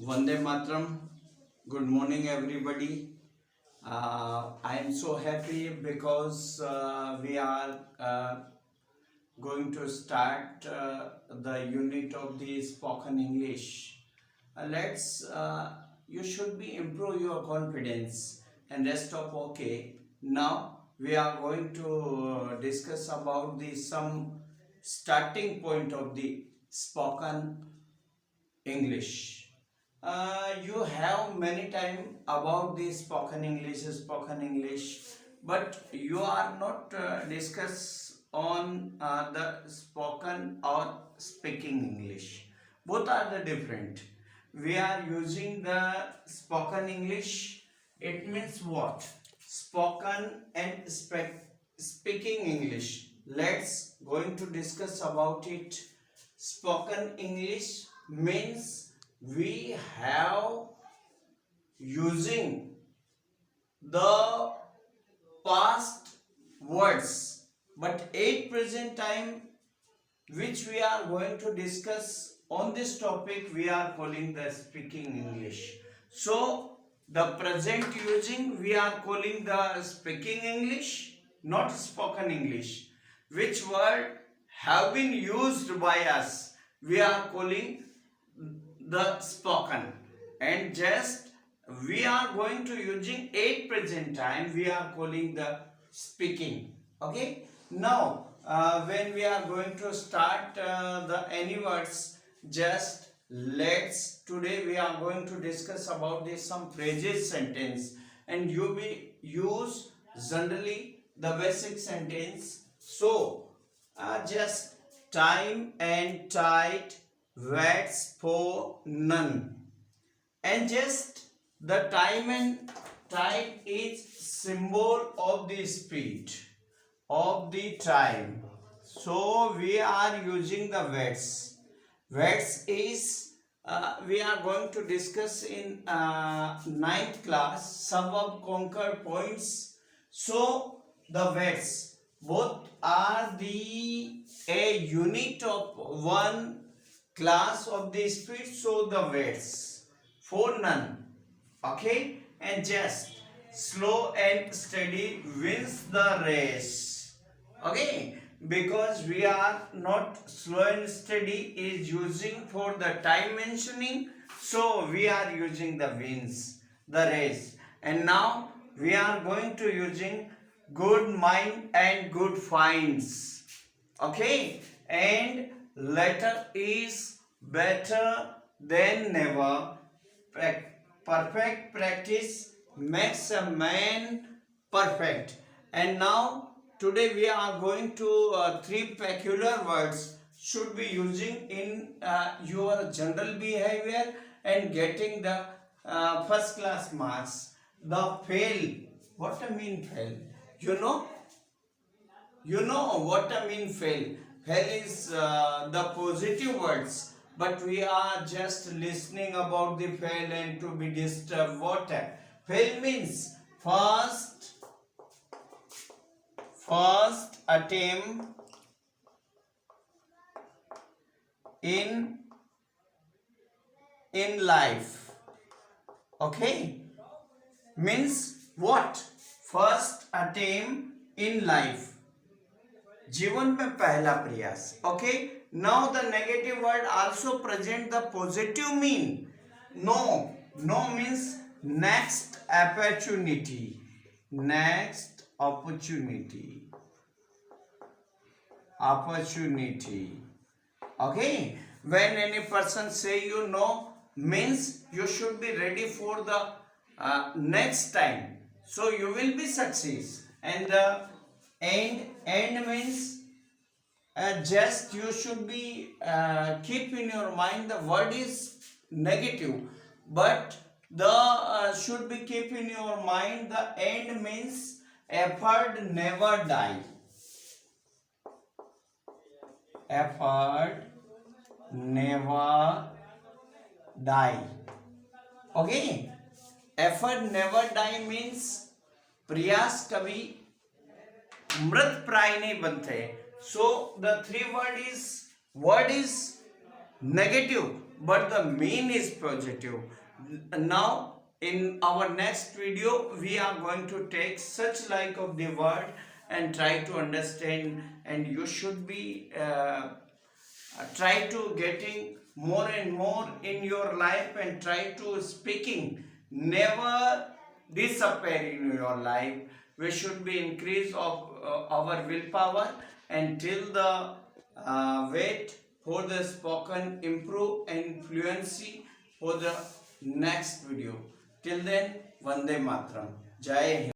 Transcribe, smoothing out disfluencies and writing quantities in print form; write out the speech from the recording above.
Vande Matram. Good morning, everybody. I am so happy because we are going to start the unit of the spoken English. Let's. You should be improve your confidence and rest of okay. Now we are going to discuss about the some starting point of the spoken English. You have many time about the spoken English, but you are not discuss on the spoken or speaking English. Both are the different. We are using the spoken English. It means what? Spoken and speaking English. Let's going to discuss about it. Spoken English means we have using the past words, but at present time which we are going to discuss on this topic we are calling the speaking English. So the present using we are calling the speaking English, not spoken English. Which word have been used by us we are calling the spoken, and just we are going to using at present time we are calling the speaking. Okay, now when we are going to start the any words, just let's today we are going to discuss about this some phrases sentence, and you be use generally the basic sentence. So just time and tide waits for none, and just the time and tide is symbol of the speed of the time. So we are using the waits is we are going to discuss in ninth class suburb conquer points. So the waits both are the a unit of one class of the speed. So the waits for none. Okay, and just slow and steady wins the race. Okay, because we are not slow and steady is using for the time mentioning, so we are using the wins the race. And now we are going to using good mind and good finds. Okay, and later is better than never. Perfect practice makes a man perfect. And now today we are going to three peculiar words should be using in your general behavior and getting the first class marks. The fail. What I mean fail? You know? You know what I mean fail. Fail is the positive words, but we are just listening about the fail and to be disturbed. What? Fail means first attempt in life. Okay? Means what? First attempt in life. जीवन में पहला प्रयास. Okay, now the negative word also present the positive mean. No means next opportunity. Okay, when any person say you know means you should be ready for the next time, so you will be success. And the end means just you should be keep in your mind the word is negative, but the should be keep in your mind the end means effort never die. Effort never die. Okay, effort never die means प्रयास कभी मृत प्राय नहीं बनते. So the three word is negative, but the mean is positive. Now in our next video we are going to take such like of the word and try to understand, and you should be try to getting more and more in your life, and try to speaking never disappear in your life. We should be increase of our willpower until the wait for the spoken improve and fluency for the next video. Till then, Vande Matram. Jai Hind.